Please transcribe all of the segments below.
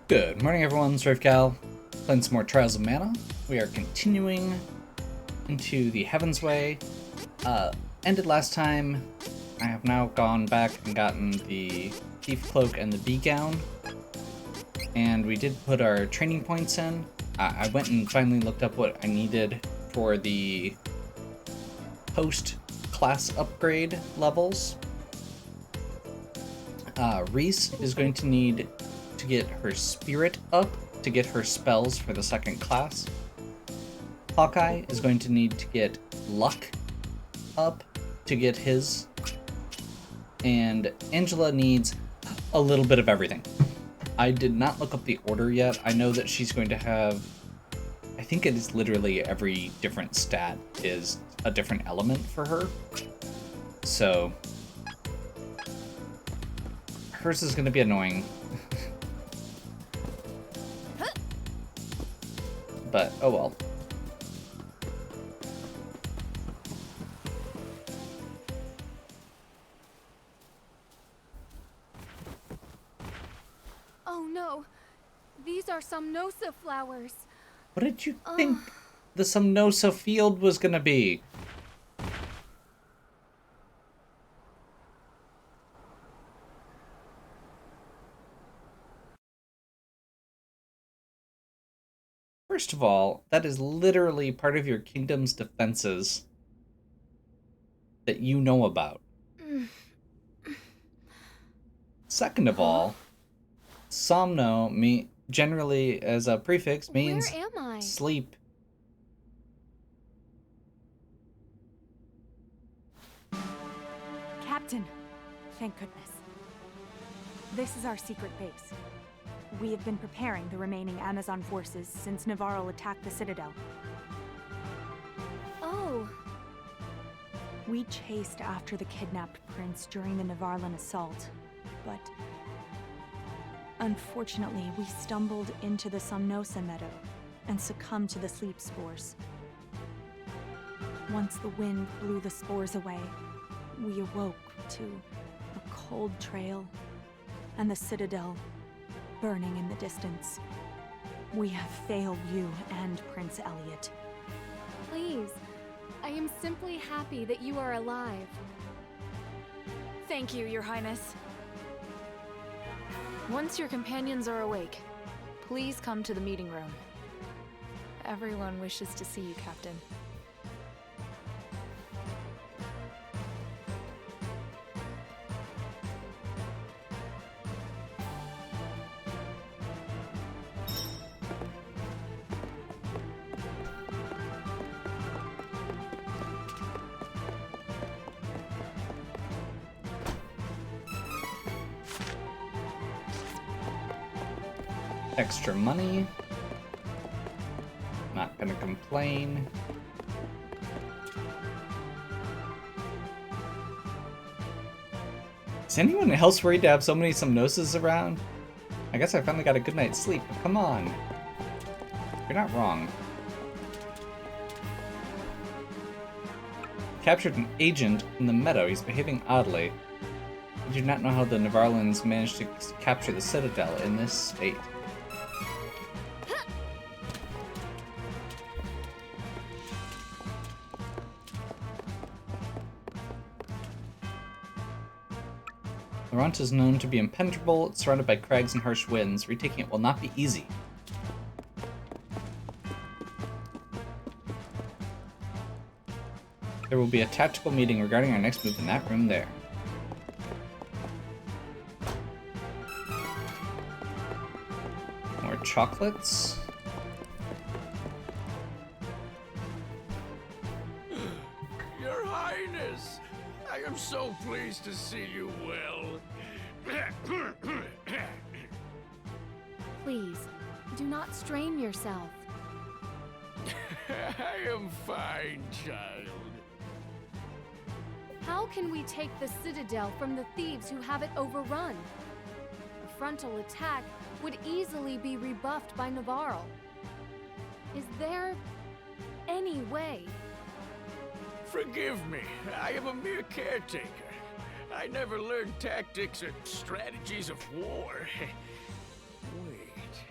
Good morning, everyone. It's Ravcal, playing some more Trials of Mana. We are continuing into the Heaven's Way. Ended last time. I have now gone back and gotten the Thief Cloak and the Bee Gown. And we did put our training points in. I went and finally looked up what I needed for the post-class upgrade levels. Reese is going to need to get her spirit up to get her spells for the second class. Hawkeye is going to need to get luck up to get his. And Angela needs a little bit of everything. I did not look up the order yet. I know that she's going to have, I think it is literally every different stat is a different element for her. So hers is going to be annoying. But, oh well. Oh no, these are Somnosa flowers. What did you think the Somnosa field was going to be? First of all, that is literally part of your kingdom's defenses that you know about. Second of all, Somno generally as a prefix means Where am I? sleep. Captain, thank goodness. This is our secret base. We have been preparing the remaining Amazon forces since Navarro attacked the Citadel. Oh, We chased after the kidnapped prince during the Navarlan assault, but unfortunately we stumbled into the Somnosa meadow and succumbed to the sleep spores. Once the wind blew the spores away, we awoke to a cold trail and the Citadel burning in the distance. We have failed you and Prince Elliot. please. I am simply happy that you are alive. Thank you, Your Highness. Once your companions are awake, please come to the meeting room. Everyone wishes to see you, Captain. Extra money. Not gonna complain. Is anyone else worried to have so many Somnosas around? I guess I finally got a good night's sleep, but come on. You're not wrong. Captured an agent in the meadow. He's behaving oddly. I do not know how the Navarlans managed to capture the Citadel in this state. Laurent is known to be impenetrable. It's surrounded by crags and harsh winds. Retaking it will not be easy. There will be a tactical meeting regarding our next move in that room there. More chocolates. Your Highness, I am so pleased to see you well. Please, do not strain yourself. I am fine, child. How can we take the Citadel from the thieves who have it overrun? A frontal attack would easily be rebuffed by Navarro. Is there any way? Forgive me, I am a mere caretaker. I never learned tactics or strategies of war. Wait.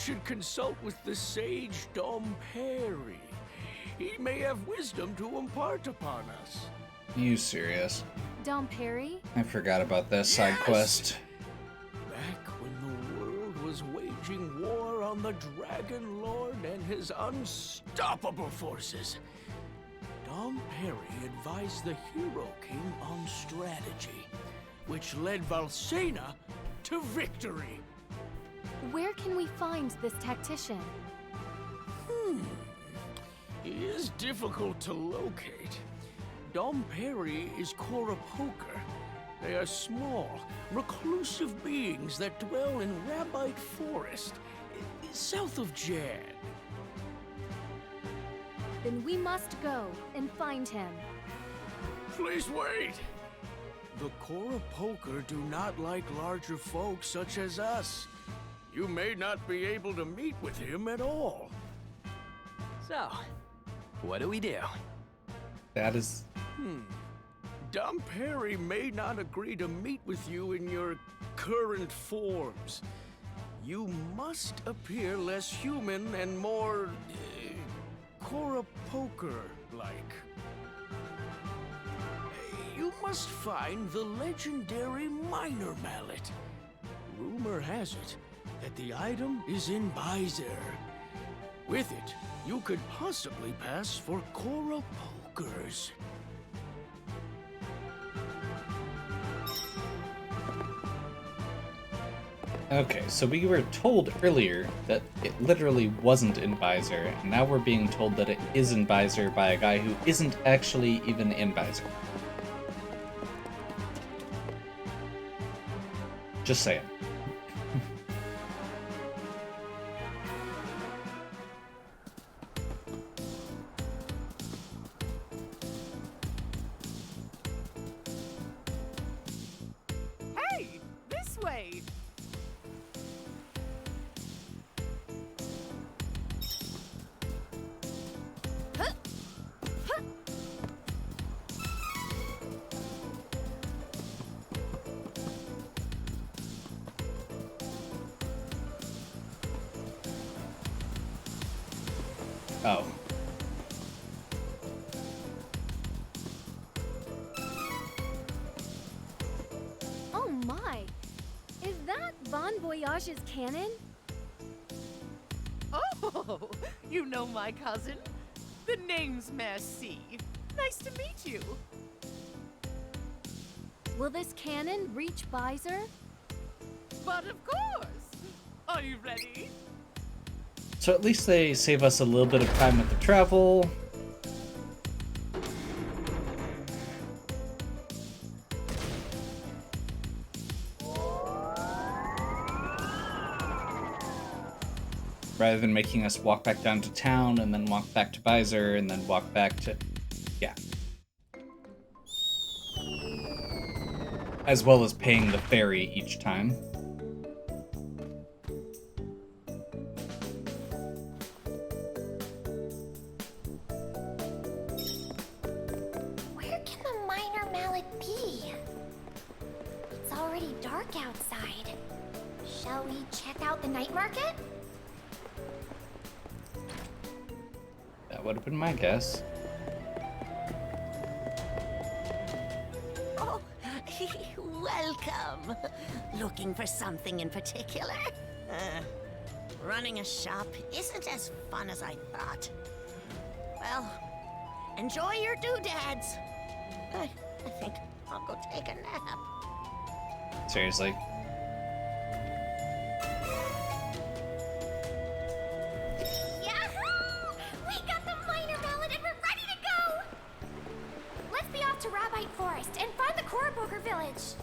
should consult with the sage Dom Perry. He may have wisdom to impart upon us. You serious? Dom Perry? I forgot about this side Yes! quest. Back when the world was waging war on the Dragon Lord and his unstoppable forces, Dom Perry advised the Hero King on strategy, which led Valsena to victory. Where can we find this tactician? He is difficult to locate. Dom Perry is Koropoker. They are small, reclusive beings that dwell in Rabite Forest, south of Jan. Then we must go and find him. Please wait! The Koropoker do not like larger folk such as us. You may not be able to meet with him at all. So, what do we do? That is... Dom Perry may not agree to meet with you in your current forms. You must appear less human and more... Koropoker-like. You must find the legendary Minor Mallet. Rumor has it that the item is in Byzer. With it, you could possibly pass for Koropokers. Okay, so we were told earlier that it literally wasn't in Byzer, and now we're being told that it is in Byzer by a guy who isn't actually even in Byzer. Just saying. Hey, this way. Oh. Oh my! Is that Bon Voyage's cannon? Oh, you know my cousin? The name's Merci. Nice to meet you. Will this cannon reach Byzer? But of course. Are you ready? So at least they save us a little bit of time with the travel. Rather than making us walk back down to town and then walk back to Byzer and then walk back to... Yeah. As well as paying the ferry each time. Where can the Minor Mallet be? It's already dark outside. Shall we check out the night market? That would have been my guess. Oh, welcome. Looking for something in particular? Running a shop isn't as fun as I thought. Well, enjoy your doodads. I think I'll go take a nap. Seriously. Yahoo! We got the Minor Mallet and we're ready to go! Let's be off to Rabite Forest and find the Koropoker village.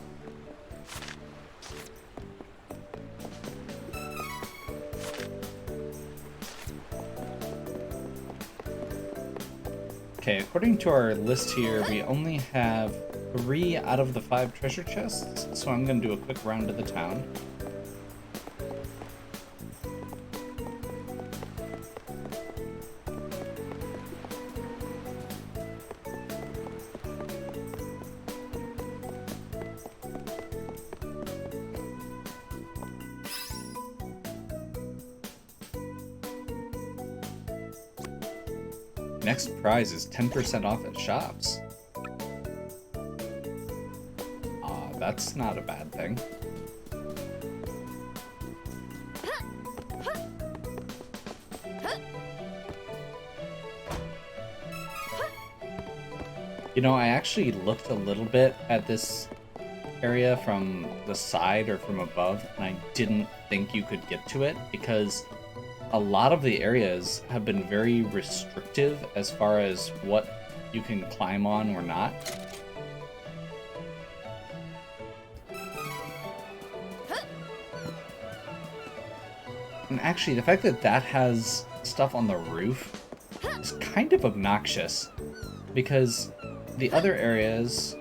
Okay, according to our list here, we only have 3 out of the 5 treasure chests, so I'm gonna do a quick round of the town. Next prize is 10% off at shops. That's not a bad thing. You know, I actually looked a little bit at this area from the side or from above, and I didn't think you could get to it because a lot of the areas have been very restrictive as far as what you can climb on or not. And actually, the fact that that has stuff on the roof is kind of obnoxious because the other areas,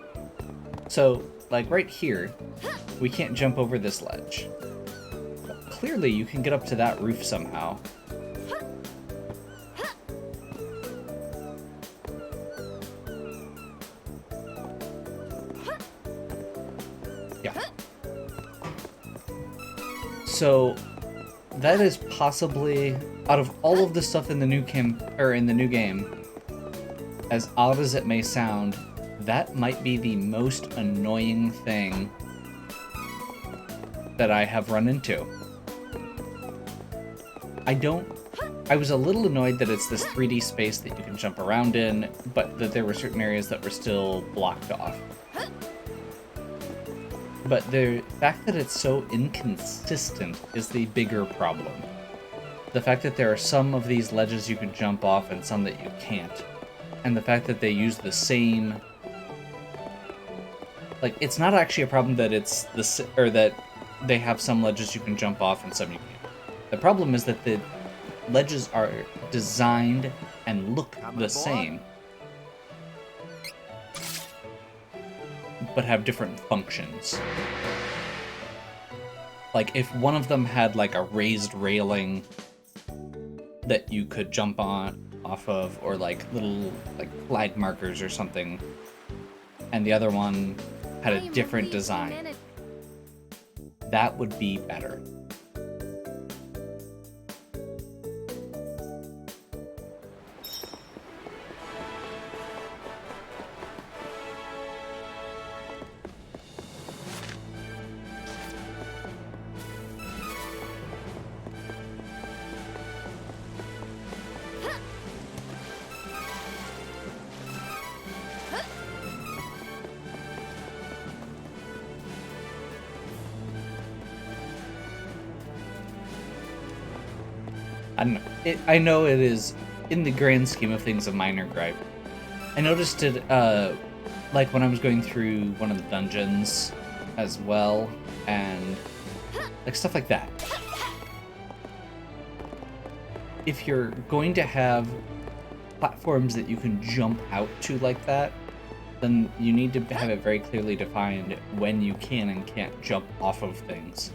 so like right here, we can't jump over this ledge. But clearly you can get up to that roof somehow. Yeah. So that is possibly, out of all of the stuff in the new game, as odd as it may sound, that might be the most annoying thing that I have run into. I was a little annoyed that it's this 3D space that you can jump around in, but that there were certain areas that were still blocked off. But the fact that it's so inconsistent is the bigger problem. The fact that there are some of these ledges you can jump off and some that you can't. And the fact that they use the same... Like, it's not actually a problem that it's or that they have some ledges you can jump off and some you can't. The problem is that the ledges are designed and look the same, but have different functions. Like, if one of them had, like, a raised railing that you could jump off of, or, like, little, like, flag markers or something, and the other one had a different design, that would be better. I know it is, in the grand scheme of things, a minor gripe. I noticed it, like, when I was going through one of the dungeons as well, and, like, stuff like that. If you're going to have platforms that you can jump out to like that, then you need to have it very clearly defined when you can and can't jump off of things,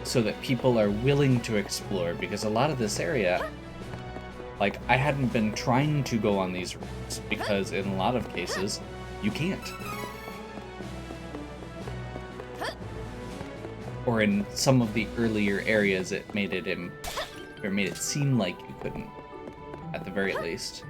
so that people are willing to explore, because a lot of this area, like, I hadn't been trying to go on these routes, because in a lot of cases, you can't. Or in some of the earlier areas, it made it seem like you couldn't, at the very least.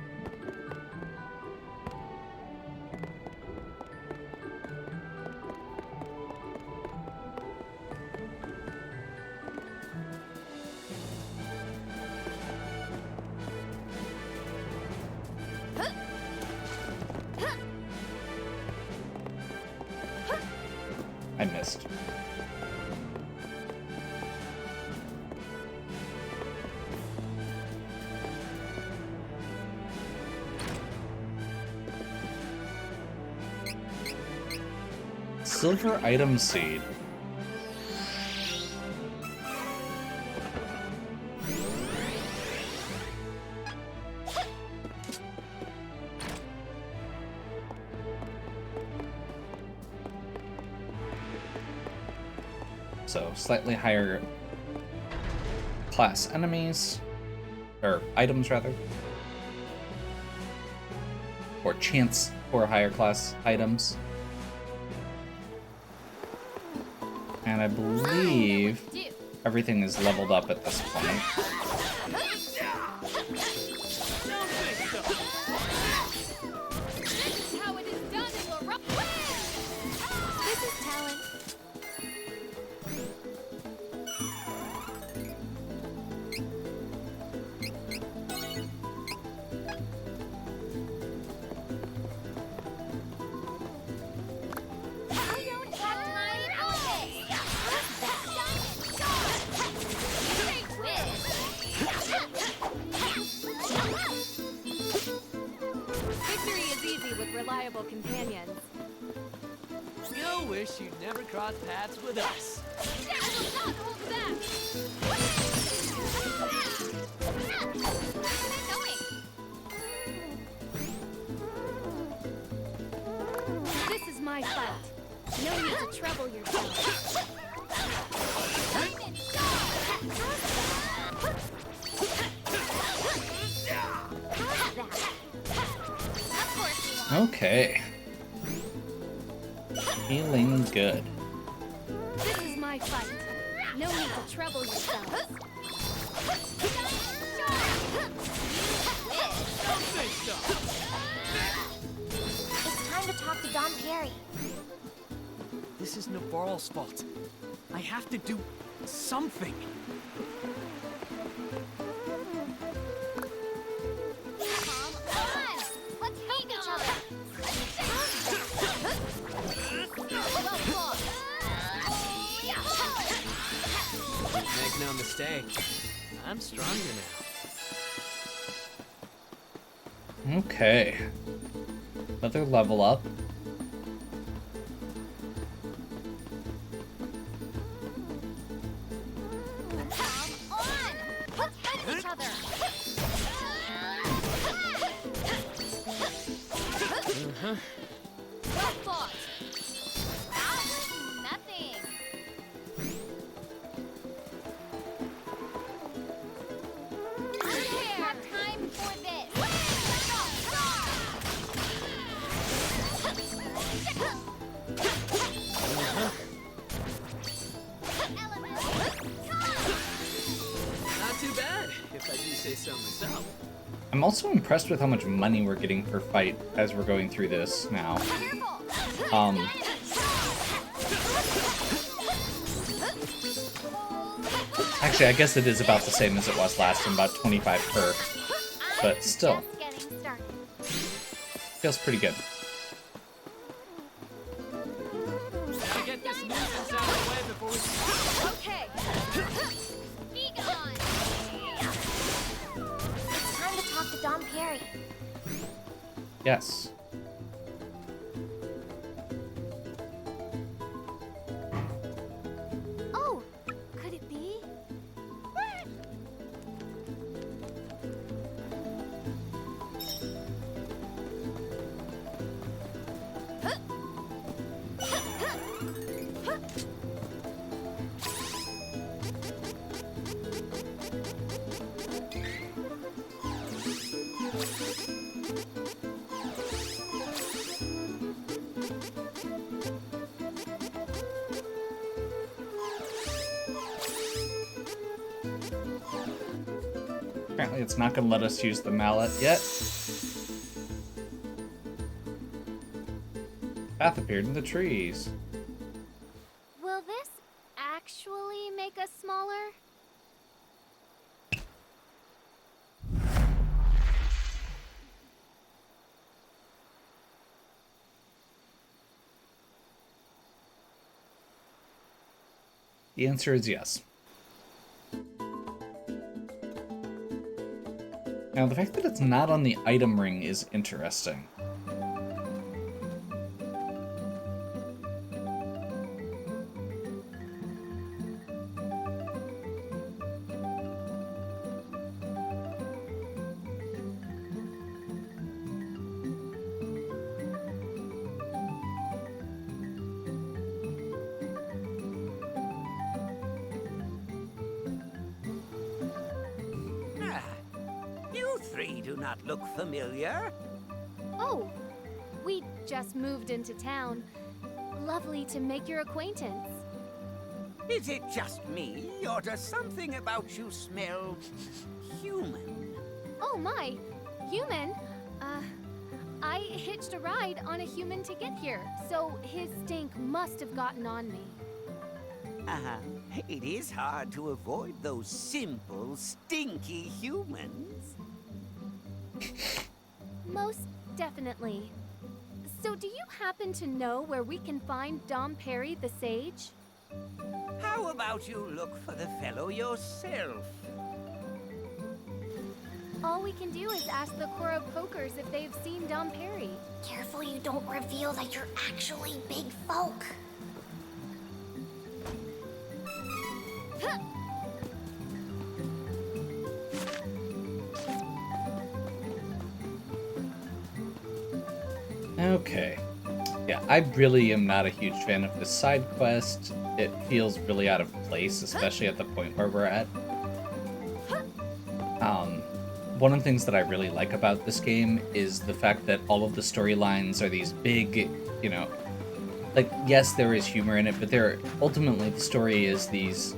I missed. Silver item seed. So, slightly higher class enemies, or items rather, or chance for higher class items. And I believe everything is leveled up at this point. useful companions. You'll wish you'd never crossed paths with us. I will not hold back! This is my fight. No need to trouble yourself. Okay. Feeling good. This is my fight. No need to trouble yourselves. It's time to talk to Dom Perry. This is Navarro's fault. I have to do something. Let's help each other. Make no mistake, I'm stronger now. Okay. Another level up. Come on! Let's fight each other. Well fought. That was nothing. I don't have time for this. Not too bad, if I do say so myself. I'm also impressed with how much money we're getting per fight as we're going through this now. Actually, I guess it is about the same as it was last time, about 25 per, but still, Just getting started. feels pretty good. Gotta get this nuisance out of the way before we... Okay. Be gone. It's time to talk to Dom Perry. Yes. Oh, could it be? Apparently it's not going to let us use the mallet yet. Path appeared in the trees. Will this actually make us smaller? The answer is yes. Now, the fact that it's not on the item ring is interesting. Ah, you three do not look familiar. Oh, we just moved into town. Lovely to make your acquaintance. Is it just me, or does something about you smell human? Oh my, human? I hitched a ride on a human to get here, so his stink must have gotten on me. It is hard to avoid those simple, stinky humans. Most definitely. So do you happen to know where we can find Dom Perry the Sage? How about you look for the fellow yourself? All we can do is ask the Koro Pokers if they've seen Dom Perry. Careful you don't reveal that you're actually big folk. Huh. Okay. Yeah, I really am not a huge fan of this side quest. It feels really out of place, especially at the point where we're at. One of the things that I really like about this game is the fact that all of the storylines are these big, you know, like, yes, there is humor in it, but ultimately the story is these,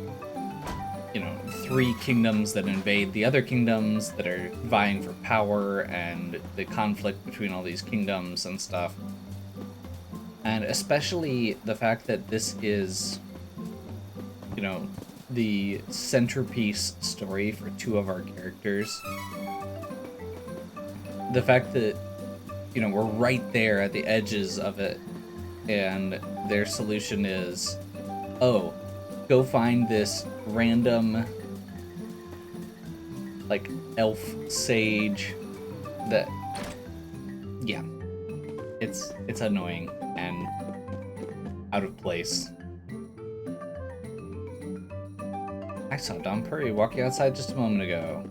you know, 3 kingdoms that invade the other kingdoms that are vying for power and the conflict between all these kingdoms and stuff. And especially the fact that this is, you know, the centerpiece story for 2 of our characters. The fact that, you know, we're right there at the edges of it, and their solution is, oh, go find this random, like, elf sage that, yeah, it's annoying and out of place. I saw Dom Perry walking outside just a moment ago.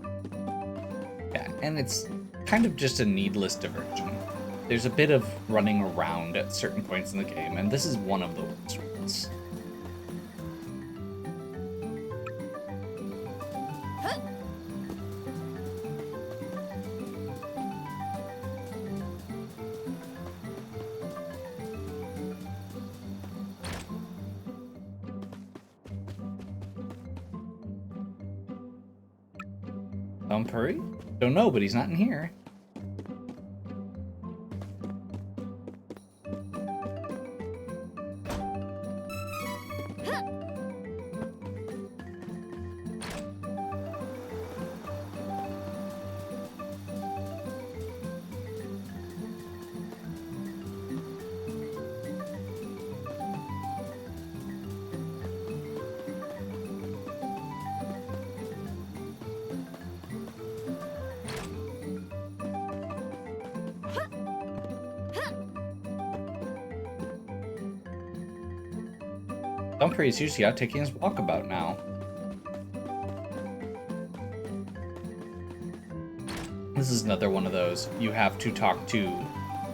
Yeah, and it's kind of just a needless diversion. There's a bit of running around at certain points in the game, and this is one of the worst ones. Dom Perry? Don't know, but he's not in here. Dom Perry is usually out taking his walkabout now. This is another one of those, you have to talk to,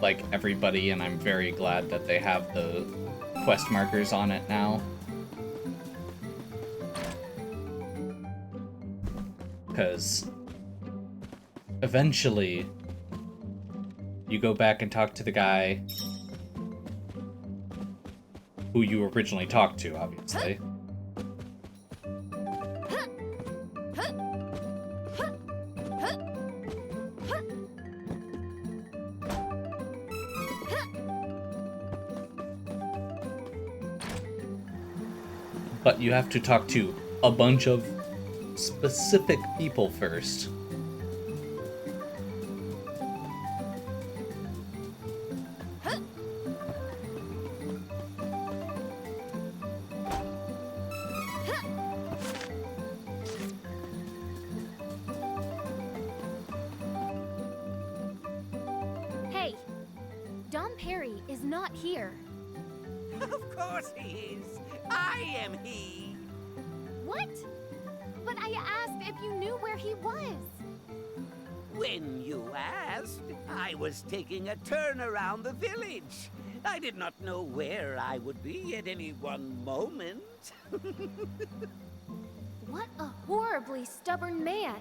like, everybody, and I'm very glad that they have the quest markers on it now. Because eventually, you go back and talk to the guy who you originally talked to, obviously. But you have to talk to a bunch of specific people first. Hey, Dom Perry is not here. Of course he is. I am he. What? But I asked if you knew where he was. When you asked, I was taking a turn around the village. I did not know where I would be at any one moment. What a horribly stubborn man.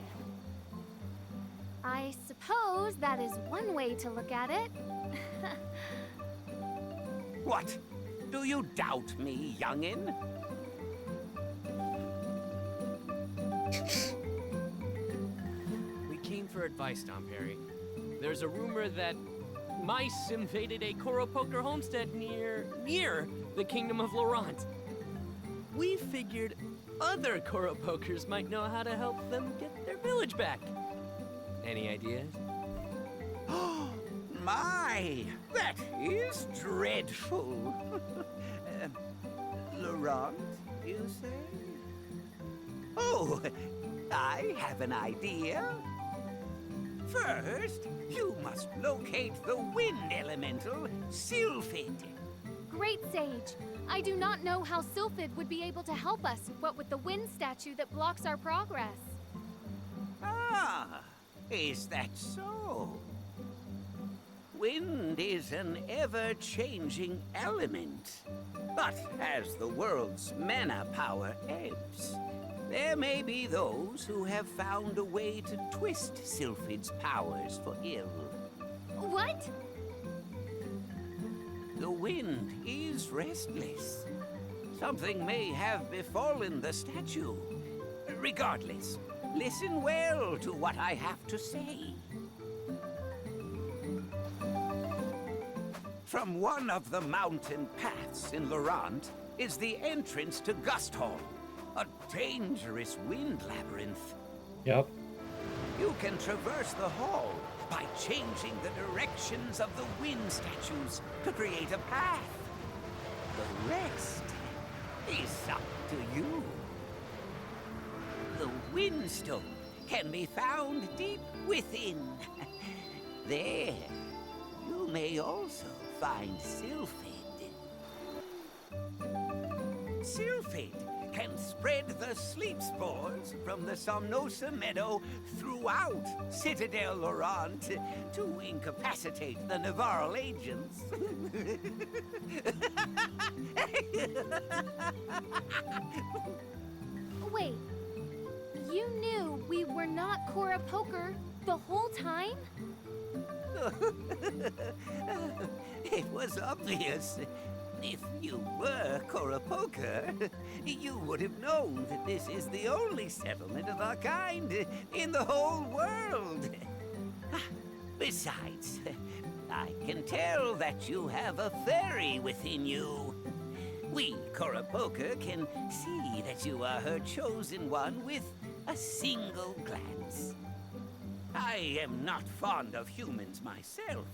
I suppose that is one way to look at it. What? Do you doubt me, youngin'? We came for advice, Dom Perry. There's a rumor that mice invaded a Koro Poker homestead near the Kingdom of Laurent. We figured other Koro Pokers might know how to help them get their village back. Any ideas? My, that is dreadful. Laurent, you say? Oh, I have an idea. First, you must locate the wind elemental, Sylphid. Great Sage. I do not know how Sylphid would be able to help us, what with the wind statue that blocks our progress. Ah, is that so? Wind is an ever-changing element. But as the world's mana power ebbs, there may be those who have found a way to twist Sylphid's powers for ill. What? The wind is restless. Something may have befallen the statue. Regardless, listen well to what I have to say. From one of the mountain paths in Laurent is the entrance to Gusthall, a dangerous wind labyrinth. Yep. You can traverse the hall by changing the directions of the wind statues to create a path. The rest is up to you. The Windstone can be found deep within. There, you may also find Sylphid. Sylphid can spread the sleep spores from the Somnosa Meadow throughout Citadel Laurent to incapacitate the Navarral agents. Wait. You knew we were not Cora Poker the whole time? It was obvious. If you were Cora Poker, you would have known that this is the only settlement of our kind in the whole world. Besides, I can tell that you have a fairy within you. We, Cora Poker, can see that you are her chosen one with a single glance. I am not fond of humans myself,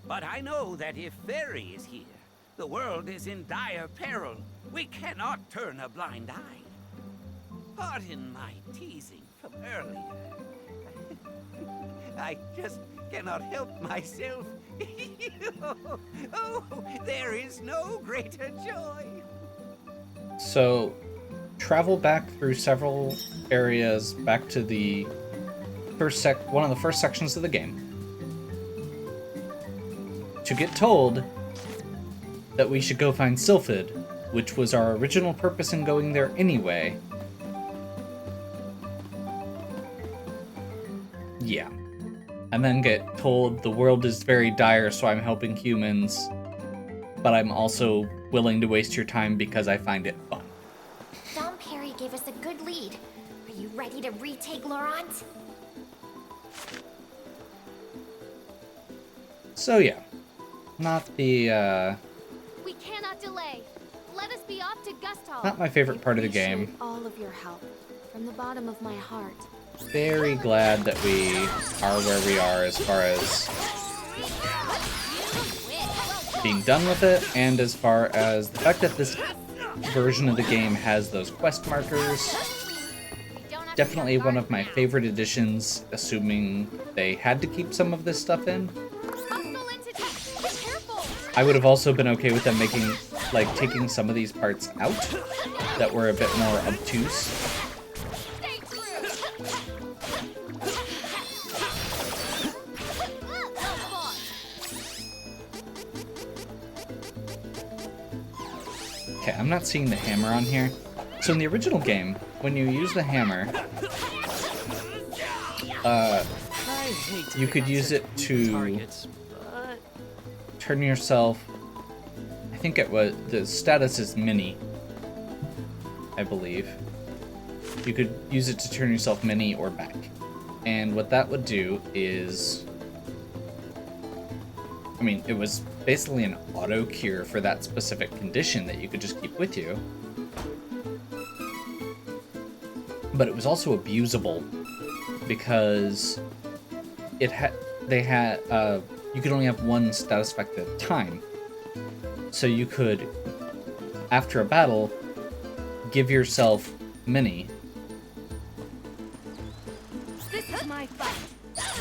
but I know that if Fairy is here, the world is in dire peril. We cannot turn a blind eye. Pardon my teasing from earlier. I just cannot help myself. Oh, there is no greater joy. So, travel back through several areas back to the one of the first sections of the game to get told that we should go find Sylphid, which was our original purpose in going there anyway. Yeah. And then get told the world is very dire, so I'm helping humans, but I'm also willing to waste your time because I find it fun. Dom Perry gave us a good lead. Are you ready to retake Laurent? So yeah, not the, We cannot delay. Let us be off to Gusthall. not my favorite part of the game. Appreciate all of your help from the bottom of my heart. Very glad that we are where we are as far as being done with it, and as far as the fact that this version of the game has those quest markers. Definitely one of my favorite additions, assuming they had to keep some of this stuff in. I would have also been okay with them making, like, taking some of these parts out that were a bit more obtuse. Okay, I'm not seeing the hammer on here. So in the original game, when you use the hammer, you could use it to turn yourself, I think it was, the status is mini, I believe. You could use it to turn yourself mini or back. And what that would do is, I mean, it was basically an auto cure for that specific condition that you could just keep with you. But it was also abusable because you could only have one status effect at a time. So you could, after a battle, give yourself mini. This is my fight.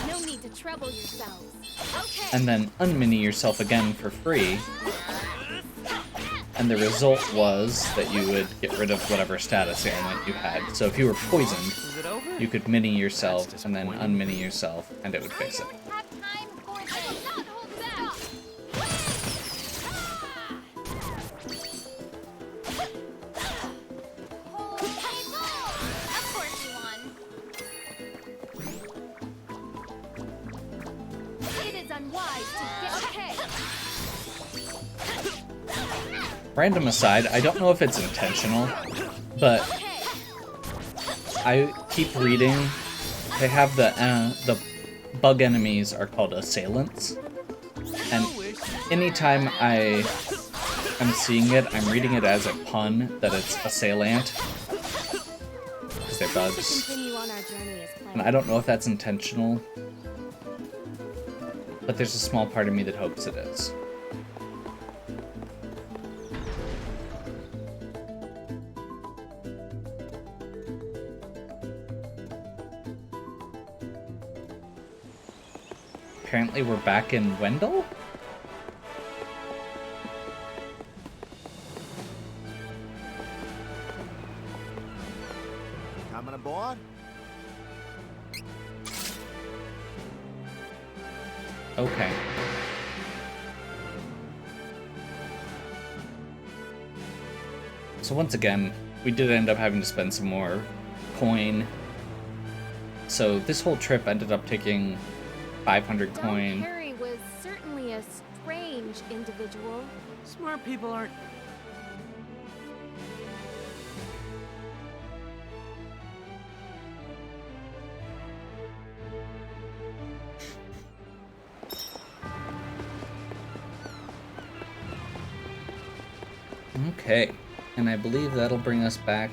No need to trouble yourselves. Okay. and then unmini yourself again for free. And the result was that you would get rid of whatever status ailment you had. So if you were poisoned, Is it over? you could mini yourself That's and then disappointing. unmini yourself, and it would fix it. Have time for this. Not hold back. Of course you won. It is unwise to get. Okay. Random aside, I don't know if it's intentional, but I keep reading. They have the bug enemies are called assailants, and anytime I am seeing it, I'm reading it as a pun that it's assailant because they're bugs, Continue on our journey as planned. and I don't know if that's intentional, but there's a small part of me that hopes it is. Apparently we're back in Wendell? Coming aboard? Okay. So once again, we did end up having to spend some more coin. So this whole trip ended up taking 500 Dom coin. Perry was certainly a strange individual. Smart people aren't. Okay, and I believe that'll bring us back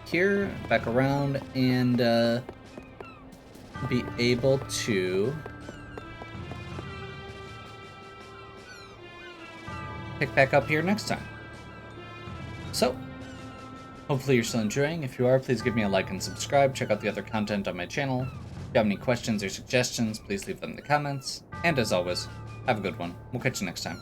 here, back around, and be able to pick back up here next time. So, hopefully you're still enjoying. If you are, please give me a like and subscribe. Check out the other content on my channel. If you have any questions or suggestions, please leave them in the comments. And as always, have a good one. We'll catch you next time.